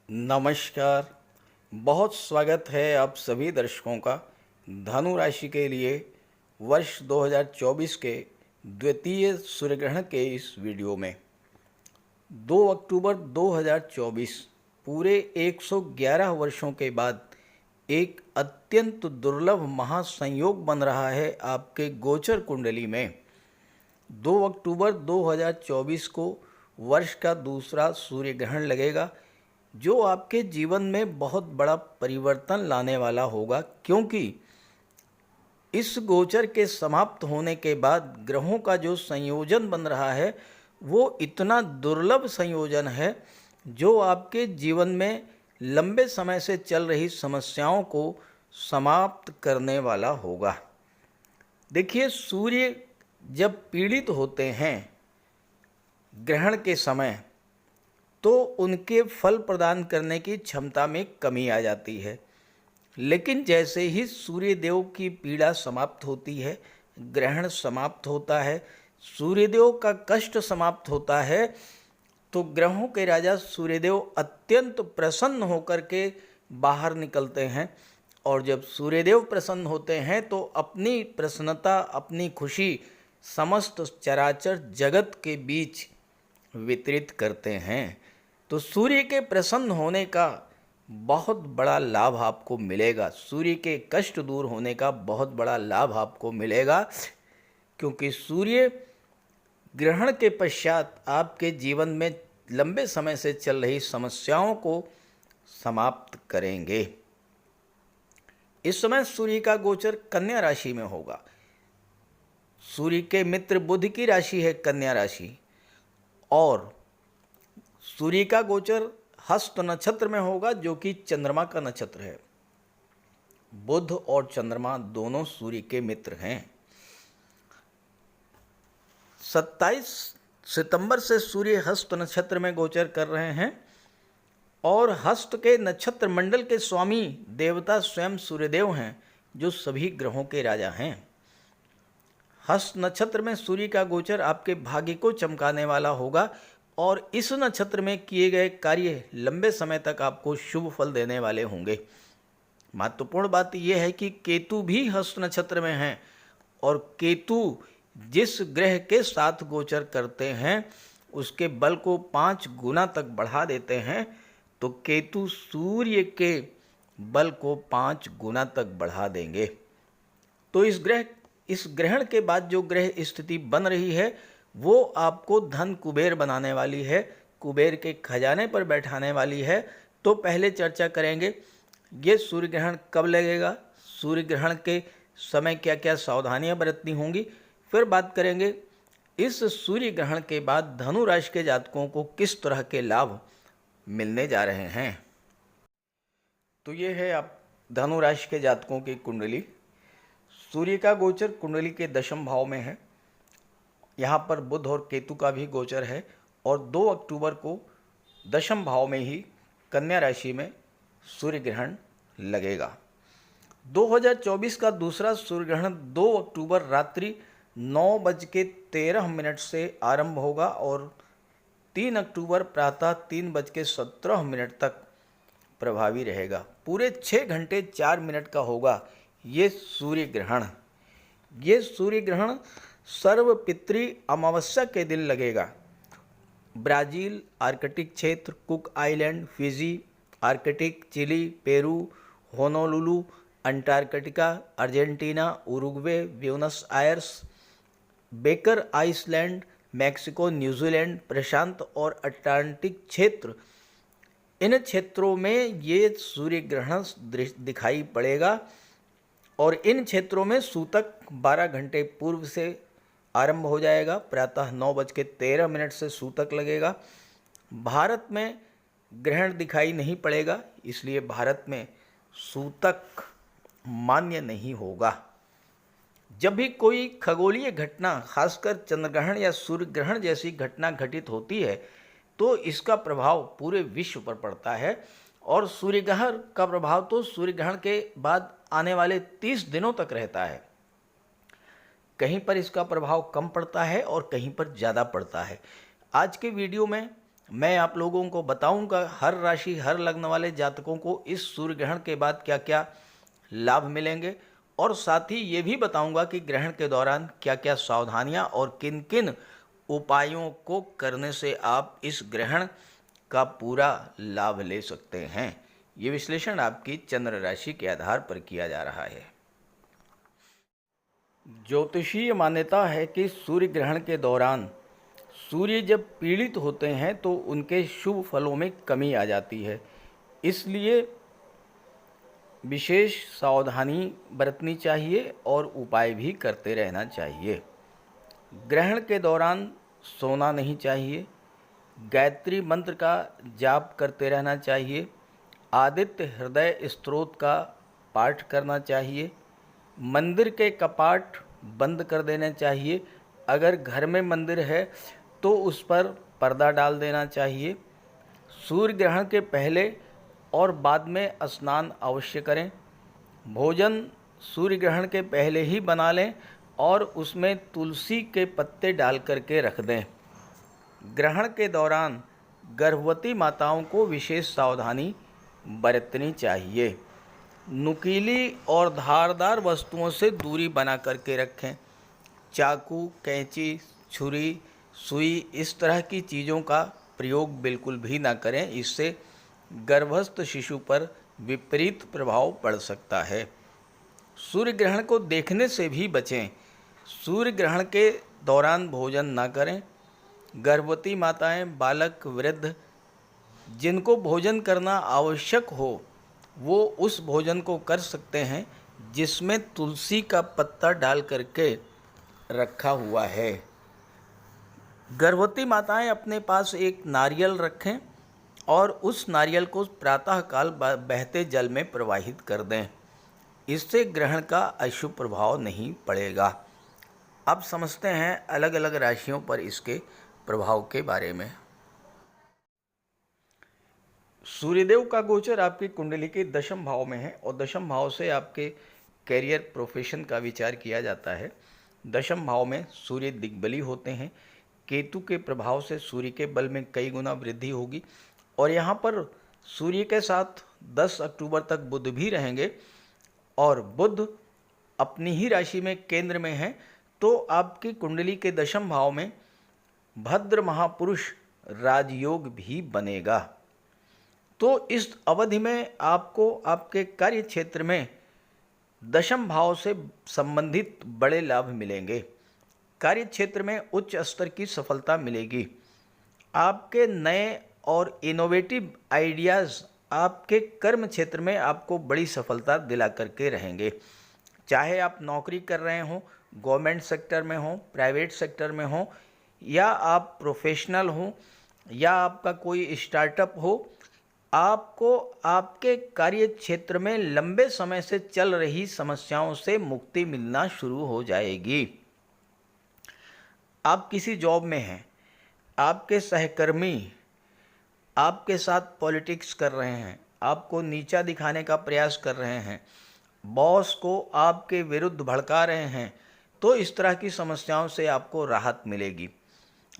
नमस्कार। बहुत स्वागत है आप सभी दर्शकों का धनु राशि के लिए वर्ष 2024 के द्वितीय सूर्यग्रहण के इस वीडियो में। 2 अक्टूबर 2024 पूरे 111 वर्षों के बाद एक अत्यंत दुर्लभ महासंयोग बन रहा है आपके गोचर कुंडली में। 2 अक्टूबर 2024 को वर्ष का दूसरा सूर्य ग्रहण लगेगा, जो आपके जीवन में बहुत बड़ा परिवर्तन लाने वाला होगा, क्योंकि इस गोचर के समाप्त होने के बाद ग्रहों का जो संयोजन बन रहा है वो इतना दुर्लभ संयोजन है जो आपके जीवन में लंबे समय से चल रही समस्याओं को समाप्त करने वाला होगा। देखिए, सूर्य जब पीड़ित होते हैं ग्रहण के समय तो उनके फल प्रदान करने की क्षमता में कमी आ जाती है, लेकिन जैसे ही सूर्यदेव की पीड़ा समाप्त होती है, ग्रहण समाप्त होता है, सूर्यदेव का कष्ट समाप्त होता है, तो ग्रहों के राजा सूर्यदेव अत्यंत प्रसन्न होकर के बाहर निकलते हैं। और जब सूर्यदेव प्रसन्न होते हैं तो अपनी प्रसन्नता, अपनी खुशी समस्त चराचर जगत के बीच वितरित करते हैं। तो सूर्य के प्रसन्न होने का बहुत बड़ा लाभ आपको मिलेगा, सूर्य के कष्ट दूर होने का बहुत बड़ा लाभ आपको मिलेगा, क्योंकि सूर्य ग्रहण के पश्चात आपके जीवन में लंबे समय से चल रही समस्याओं को समाप्त करेंगे। इस समय सूर्य का गोचर कन्या राशि में होगा। सूर्य के मित्र बुध की राशि है कन्या राशि, और सूर्य का गोचर हस्त नक्षत्र में होगा, जो कि चंद्रमा का नक्षत्र है। बुध और चंद्रमा दोनों सूर्य के मित्र हैं। 27 सितंबर से सूर्य हस्त नक्षत्र में गोचर कर रहे हैं, और हस्त के नक्षत्र मंडल के स्वामी देवता स्वयं सूर्यदेव हैं, जो सभी ग्रहों के राजा हैं। हस्त नक्षत्र में सूर्य का गोचर आपके भाग्य को चमकाने वाला होगा, और इस नक्षत्र में किए गए कार्य लंबे समय तक आपको शुभ फल देने वाले होंगे। महत्वपूर्ण बात यह है कि केतु भी हस्त नक्षत्र में हैं, और केतु जिस ग्रह के साथ गोचर करते हैं उसके बल को 5 गुना तक बढ़ा देते हैं। तो केतु सूर्य के बल को 5 गुना तक बढ़ा देंगे। तो इस ग्रहण के बाद जो ग्रह स्थिति बन रही है वो आपको धन कुबेर बनाने वाली है, कुबेर के खजाने पर बैठाने वाली है। तो पहले चर्चा करेंगे ये सूर्य ग्रहण कब लगेगा, सूर्य ग्रहण के समय क्या क्या सावधानियां बरतनी होंगी। फिर बात करेंगे इस सूर्य ग्रहण के बाद धनु राशि के जातकों को किस तरह के लाभ मिलने जा रहे हैं। तो ये है आप धनु राशि के जातकों की कुंडली। सूर्य का गोचर कुंडली के दशम भाव में है। यहाँ पर बुध और केतु का भी गोचर है, और 2 अक्टूबर को दशम भाव में ही कन्या राशि में सूर्य ग्रहण लगेगा। 2024 का दूसरा सूर्य ग्रहण 2 अक्टूबर रात्रि 9:13 से आरंभ होगा, और 3 अक्टूबर प्रातः 3:17 तक प्रभावी रहेगा। पूरे 6 घंटे 4 मिनट का होगा ये सूर्य ग्रहण। ये सूर्य ग्रहण सर्वपितृ अमावस्या के दिन लगेगा। ब्राज़ील, आर्कटिक क्षेत्र, Cook Island, Fiji, Arctic, Chile, Peru, Honolulu, Antarctica, Argentina, Uruguay, Buenos Aires, Baker Iceland, Mexico, New Zealand, प्रशांत और अटलांटिक क्षेत्र, इन क्षेत्रों में ये सूर्य ग्रहण दिखाई पड़ेगा। और इन क्षेत्रों में सूतक 12 घंटे पूर्व से आरंभ हो जाएगा। प्रातः 9:13 से सूतक लगेगा। भारत में ग्रहण दिखाई नहीं पड़ेगा, इसलिए भारत में सूतक मान्य नहीं होगा। जब भी कोई खगोलीय घटना, खासकर चंद्रग्रहण या सूर्य ग्रहण जैसी घटना घटित होती है तो इसका प्रभाव पूरे विश्व पर पड़ता है, और सूर्य ग्रहण का प्रभाव तो सूर्य ग्रहण के बाद आने वाले 30 दिनों तक रहता है। कहीं पर इसका प्रभाव कम पड़ता है और कहीं पर ज़्यादा पड़ता है। आज के वीडियो में मैं आप लोगों को बताऊंगा हर राशि हर लग्न वाले जातकों को इस सूर्य ग्रहण के बाद क्या क्या लाभ मिलेंगे, और साथ ही ये भी बताऊंगा कि ग्रहण के दौरान क्या क्या सावधानियां और किन किन उपायों को करने से आप इस ग्रहण का पूरा लाभ ले सकते हैं। ये विश्लेषण आपकी चंद्र राशि के आधार पर किया जा रहा है। ज्योतिषीय मान्यता है कि सूर्य ग्रहण के दौरान सूर्य जब पीड़ित होते हैं तो उनके शुभ फलों में कमी आ जाती है, इसलिए विशेष सावधानी बरतनी चाहिए और उपाय भी करते रहना चाहिए। ग्रहण के दौरान सोना नहीं चाहिए, गायत्री मंत्र का जाप करते रहना चाहिए, आदित्य हृदय स्तोत्र का पाठ करना चाहिए, मंदिर के कपाट बंद कर देने चाहिए, अगर घर में मंदिर है तो उस पर पर्दा डाल देना चाहिए। सूर्य ग्रहण के पहले और बाद में स्नान अवश्य करें। भोजन सूर्य ग्रहण के पहले ही बना लें और उसमें तुलसी के पत्ते डाल करके रख दें। ग्रहण के दौरान गर्भवती माताओं को विशेष सावधानी बरतनी चाहिए। नुकीली और धारदार वस्तुओं से दूरी बना करके रखें। चाकू, कैंची, छुरी, सुई इस तरह की चीज़ों का प्रयोग बिल्कुल भी ना करें, इससे गर्भस्थ शिशु पर विपरीत प्रभाव पड़ सकता है। सूर्य ग्रहण को देखने से भी बचें। सूर्य ग्रहण के दौरान भोजन ना करें। गर्भवती माताएं, बालक, वृद्ध जिनको भोजन करना आवश्यक हो वो उस भोजन को कर सकते हैं जिसमें तुलसी का पत्ता डाल करके रखा हुआ है। गर्भवती माताएं अपने पास एक नारियल रखें और उस नारियल को प्रातःकाल बहते जल में प्रवाहित कर दें, इससे ग्रहण का अशुभ प्रभाव नहीं पड़ेगा। अब समझते हैं अलग अलग राशियों पर इसके प्रभाव के बारे में। सूर्यदेव का गोचर आपकी कुंडली के दशम भाव में है और दशम भाव से आपके कैरियर प्रोफेशन का विचार किया जाता है। दशम भाव में सूर्य दिग्बली होते हैं। केतु के प्रभाव से सूर्य के बल में कई गुना वृद्धि होगी और यहाँ पर सूर्य के साथ 10 अक्टूबर तक बुध भी रहेंगे और बुध अपनी ही राशि में केंद्र में है, तो आपकी कुंडली के दशम भाव में भद्र महापुरुष राजयोग भी बनेगा। तो इस अवधि में आपको आपके कार्य क्षेत्र में दशम भाव से संबंधित बड़े लाभ मिलेंगे। कार्य क्षेत्र में उच्च स्तर की सफलता मिलेगी। आपके नए और इनोवेटिव आइडियाज़ आपके कर्म क्षेत्र में आपको बड़ी सफलता दिला करके रहेंगे। चाहे आप नौकरी कर रहे हों, गवर्नमेंट सेक्टर में हों, प्राइवेट सेक्टर में हों, या आप प्रोफेशनल हों, या आपका कोई स्टार्टअप हो, आपको आपके कार्य क्षेत्र में लंबे समय से चल रही समस्याओं से मुक्ति मिलना शुरू हो जाएगी। आप किसी जॉब में हैं, आपके सहकर्मी आपके साथ पॉलिटिक्स कर रहे हैं, आपको नीचा दिखाने का प्रयास कर रहे हैं, बॉस को आपके विरुद्ध भड़का रहे हैं, तो इस तरह की समस्याओं से आपको राहत मिलेगी।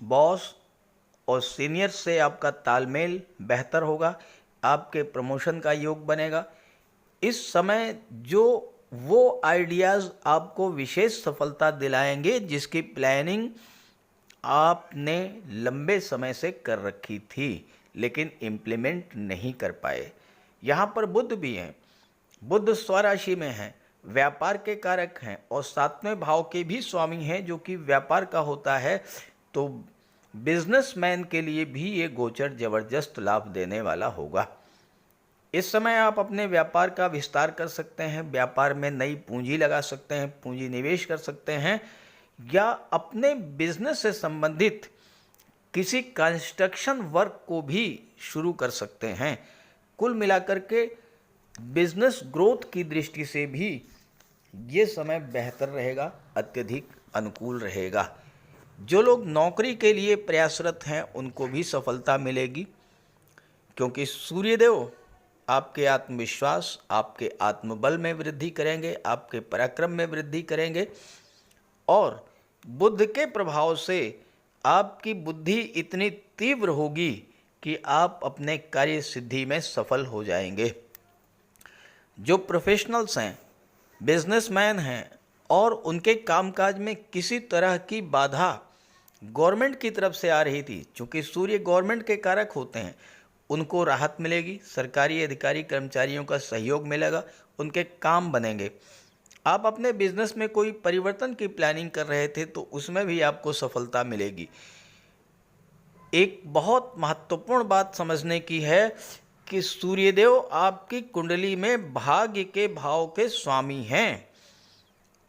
बॉस और सीनियर से आपका तालमेल बेहतर होगा, आपके प्रमोशन का योग बनेगा। इस समय जो वो आइडियाज़ आपको विशेष सफलता दिलाएंगे जिसकी प्लानिंग आपने लंबे समय से कर रखी थी लेकिन इम्प्लीमेंट नहीं कर पाए। यहाँ पर बुध भी हैं, बुध स्वराशि में हैं, व्यापार के कारक हैं और 7वें भाव के भी स्वामी हैं जो कि व्यापार का होता है। तो बिजनेसमैन के लिए भी ये गोचर जबरदस्त लाभ देने वाला होगा। इस समय आप अपने व्यापार का विस्तार कर सकते हैं, व्यापार में नई पूंजी लगा सकते हैं, पूंजी निवेश कर सकते हैं, या अपने बिजनेस से संबंधित किसी कंस्ट्रक्शन वर्क को भी शुरू कर सकते हैं। कुल मिलाकर के बिजनेस ग्रोथ की दृष्टि से भी ये समय बेहतर रहेगा, अत्यधिक अनुकूल रहेगा। जो लोग नौकरी के लिए प्रयासरत हैं उनको भी सफलता मिलेगी, क्योंकि सूर्यदेव आपके आत्मविश्वास, आपके आत्मबल में वृद्धि करेंगे, आपके पराक्रम में वृद्धि करेंगे और बुध के प्रभाव से आपकी बुद्धि इतनी तीव्र होगी कि आप अपने कार्य सिद्धि में सफल हो जाएंगे। जो प्रोफेशनल्स हैं, बिजनेसमैन हैं और उनके कामकाज में किसी तरह की बाधा गवर्नमेंट की तरफ से आ रही थी, चूँकि सूर्य गवर्नमेंट के कारक होते हैं, उनको राहत मिलेगी। सरकारी अधिकारी कर्मचारियों का सहयोग मिलेगा, उनके काम बनेंगे। आप अपने बिजनेस में कोई परिवर्तन की प्लानिंग कर रहे थे तो उसमें भी आपको सफलता मिलेगी। एक बहुत महत्वपूर्ण बात समझने की है कि सूर्यदेव आपकी कुंडली में भाग्य के भाव के स्वामी हैं।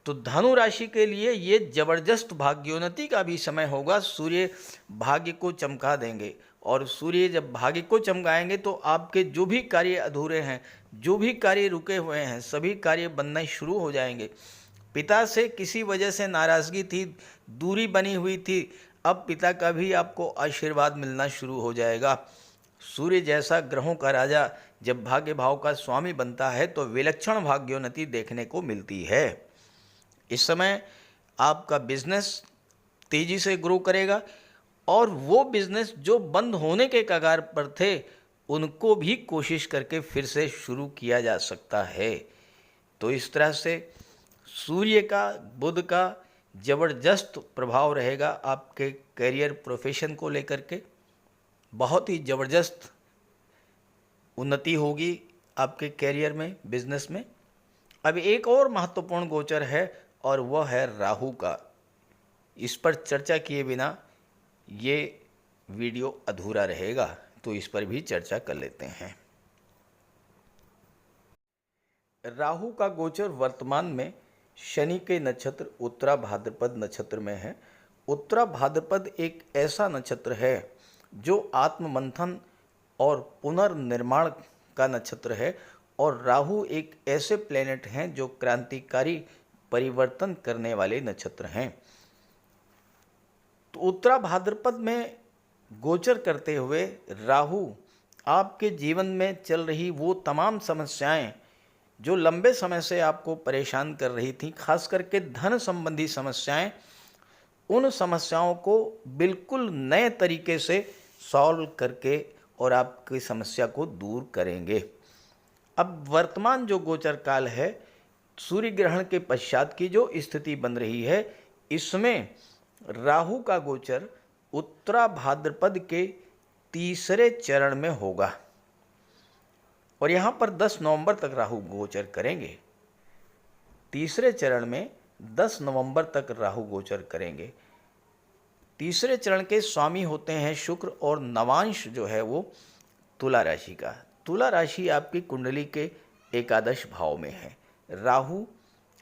तो धनु राशि के लिए ये जबरदस्त भाग्योन्नति का भी समय होगा। सूर्य भाग्य को चमका देंगे और सूर्य जब भाग्य को चमकाएंगे तो आपके जो भी कार्य अधूरे हैं, जो भी कार्य रुके हुए हैं, सभी कार्य बनने शुरू हो जाएंगे। पिता से किसी वजह से नाराज़गी थी, दूरी बनी हुई थी, अब पिता का भी आपको आशीर्वाद मिलना शुरू हो जाएगा। सूर्य जैसा ग्रहों का राजा जब भाग्य भाव का स्वामी बनता है तो विलक्षण भाग्योन्नति देखने को मिलती है। इस समय आपका बिजनेस तेजी से ग्रो करेगा और वो बिजनेस जो बंद होने के कगार पर थे उनको भी कोशिश करके फिर से शुरू किया जा सकता है। तो इस तरह से सूर्य का, बुध का ज़बरदस्त प्रभाव रहेगा आपके करियर प्रोफेशन को लेकर के। बहुत ही ज़बरदस्त उन्नति होगी आपके करियर में, बिजनेस में। अब एक और महत्वपूर्ण गोचर है और वह है राहु का। इस पर चर्चा किए बिना ये वीडियो अधूरा रहेगा, तो इस पर भी चर्चा कर लेते हैं। राहु का गोचर वर्तमान में शनि के नक्षत्र उत्तरा भाद्रपद नक्षत्र में है। उत्तरा भाद्रपद एक ऐसा नक्षत्र है जो आत्ममंथन और पुनर्निर्माण का नक्षत्र है और राहु एक ऐसे प्लेनेट हैं जो क्रांतिकारी परिवर्तन करने वाले नक्षत्र हैं। तो उत्तरा भाद्रपद में गोचर करते हुए राहु आपके जीवन में चल रही वो तमाम समस्याएं जो लंबे समय से आपको परेशान कर रही थी, खास करके धन संबंधी समस्याएं, उन समस्याओं को बिल्कुल नए तरीके से सॉल्व करके और आपकी समस्या को दूर करेंगे। अब वर्तमान जो गोचर काल है, सूर्य ग्रहण के पश्चात की जो स्थिति बन रही है, इसमें राहु का गोचर उत्तरा भाद्रपद के तीसरे चरण में होगा और यहाँ पर 10 नवंबर तक राहु गोचर करेंगे। तीसरे चरण में 10 नवंबर तक राहु गोचर करेंगे। तीसरे चरण के स्वामी होते हैं शुक्र और नवांश जो है वो तुला राशि का। तुला राशि आपकी कुंडली के एकादश भाव में है। राहु,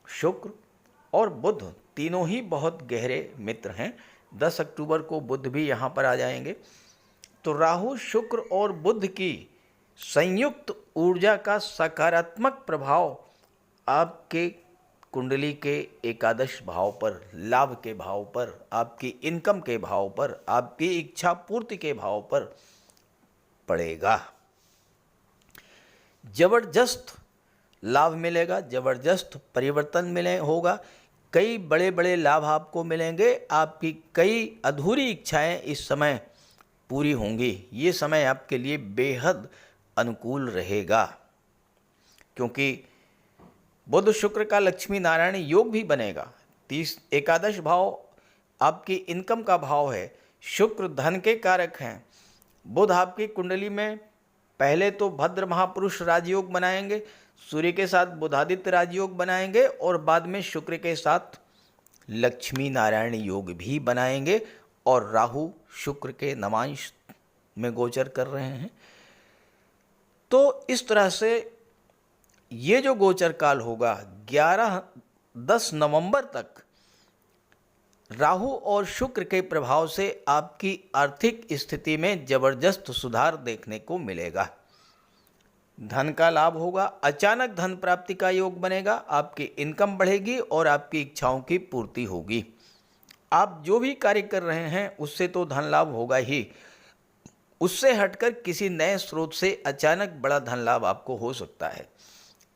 शुक्र और बुध तीनों ही बहुत गहरे मित्र हैं। 10 अक्टूबर को बुध भी यहाँ पर आ जाएंगे। तो राहु, शुक्र और बुध की संयुक्त ऊर्जा का सकारात्मक प्रभाव आपके कुंडली के एकादश भाव पर, लाभ के भाव पर, आपकी इनकम के भाव पर, आपकी इच्छा पूर्ति के भाव पर पड़ेगा। जबरदस्त लाभ मिलेगा, जबरदस्त परिवर्तन होगा। कई बड़े बड़े लाभ आपको मिलेंगे। आपकी कई अधूरी इच्छाएं इस समय पूरी होंगी। ये समय आपके लिए बेहद अनुकूल रहेगा क्योंकि बुध शुक्र का लक्ष्मी नारायण योग भी बनेगा। एकादश भाव आपकी इनकम का भाव है। शुक्र धन के कारक हैं। बुध आपकी कुंडली में पहले तो भद्र महापुरुष राजयोग बनाएंगे, सूर्य के साथ बुधादित्य राजयोग बनाएंगे और बाद में शुक्र के साथ लक्ष्मी नारायण योग भी बनाएंगे और राहु शुक्र के नवांश में गोचर कर रहे हैं। तो इस तरह से ये जो गोचर काल होगा 10 नवंबर तक राहु और शुक्र के प्रभाव से आपकी आर्थिक स्थिति में जबरदस्त सुधार देखने को मिलेगा। धन का लाभ होगा, अचानक धन प्राप्ति का योग बनेगा, आपकी इनकम बढ़ेगी और आपकी इच्छाओं की पूर्ति होगी। आप जो भी कार्य कर रहे हैं उससे तो धन लाभ होगा ही, उससे हटकर किसी नए स्रोत से अचानक बड़ा धन लाभ आपको हो सकता है।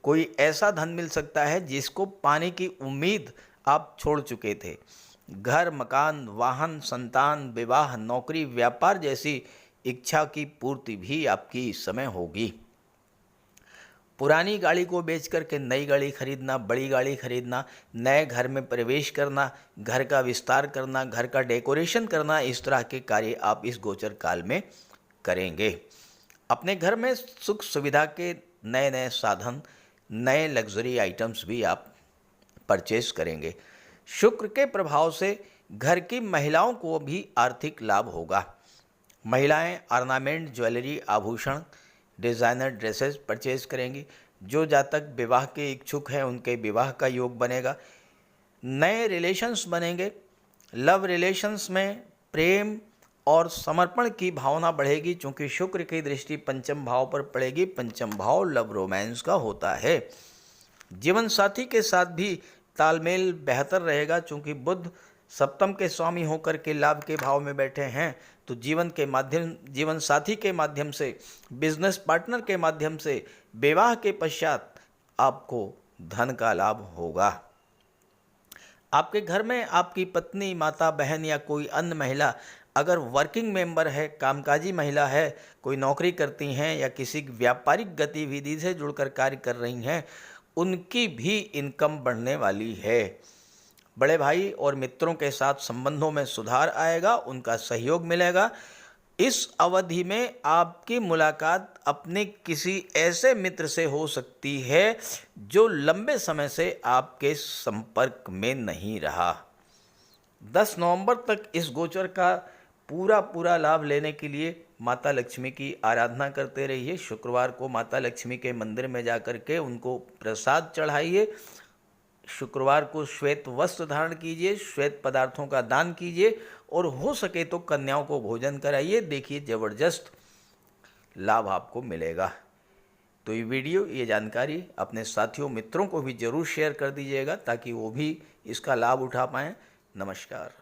कोई ऐसा धन मिल सकता है जिसको पाने की उम्मीद आप छोड़ चुके थे। घर, मकान, वाहन, संतान, विवाह, नौकरी, व्यापार जैसी इच्छा की पूर्ति भी आपकी इस समय होगी। पुरानी गाड़ी को बेच करके नई गाड़ी खरीदना, बड़ी गाड़ी खरीदना, नए घर में प्रवेश करना, घर का विस्तार करना, घर का डेकोरेशन करना, इस तरह के कार्य आप इस गोचर काल में करेंगे। अपने घर में सुख सुविधा के नए नए साधन, नए लग्जरी आइटम्स भी आप परचेज करेंगे। शुक्र के प्रभाव से घर की महिलाओं को भी आर्थिक लाभ होगा। महिलाएं ऑर्नामेंट, ज्वेलरी, आभूषण, डिज़ाइनर ड्रेसेस परचेज करेंगी। जो जातक विवाह के इच्छुक हैं उनके विवाह का योग बनेगा। नए रिलेशंस बनेंगे। लव रिलेशंस में प्रेम और समर्पण की भावना बढ़ेगी, क्योंकि शुक्र की दृष्टि पंचम भाव पर पड़ेगी। पंचम भाव लव रोमांस का होता है। जीवन साथी के साथ भी तालमेल बेहतर रहेगा, क्योंकि बुध सप्तम के स्वामी होकर के लाभ के भाव में बैठे हैं। तो जीवन साथी के माध्यम से, बिजनेस पार्टनर के माध्यम से, विवाह के पश्चात आपको धन का लाभ होगा। आपके घर में आपकी पत्नी, माता, बहन या कोई अन्य महिला अगर वर्किंग मेंबर है, कामकाजी महिला है, कोई नौकरी करती हैं या किसी व्यापारिक गतिविधि से जुड़कर कार्य कर रही हैं, उनकी भी इनकम बढ़ने वाली है। बड़े भाई और मित्रों के साथ संबंधों में सुधार आएगा, उनका सहयोग मिलेगा। इस अवधि में आपकी मुलाकात अपने किसी ऐसे मित्र से हो सकती है जो लंबे समय से आपके संपर्क में नहीं रहा। 10 नवंबर तक इस गोचर का पूरा लाभ लेने के लिए माता लक्ष्मी की आराधना करते रहिए। शुक्रवार को माता लक्ष्मी के मंदिर में जाकर के उनको प्रसाद चढ़ाइए। शुक्रवार को श्वेत वस्त्र धारण कीजिए, श्वेत पदार्थों का दान कीजिए और हो सके तो कन्याओं को भोजन कराइए। देखिए ज़बरदस्त लाभ आपको मिलेगा। तो ये जानकारी अपने साथियों, मित्रों को भी ज़रूर शेयर कर दीजिएगा, ताकि वो भी इसका लाभ उठा पाएँ। नमस्कार।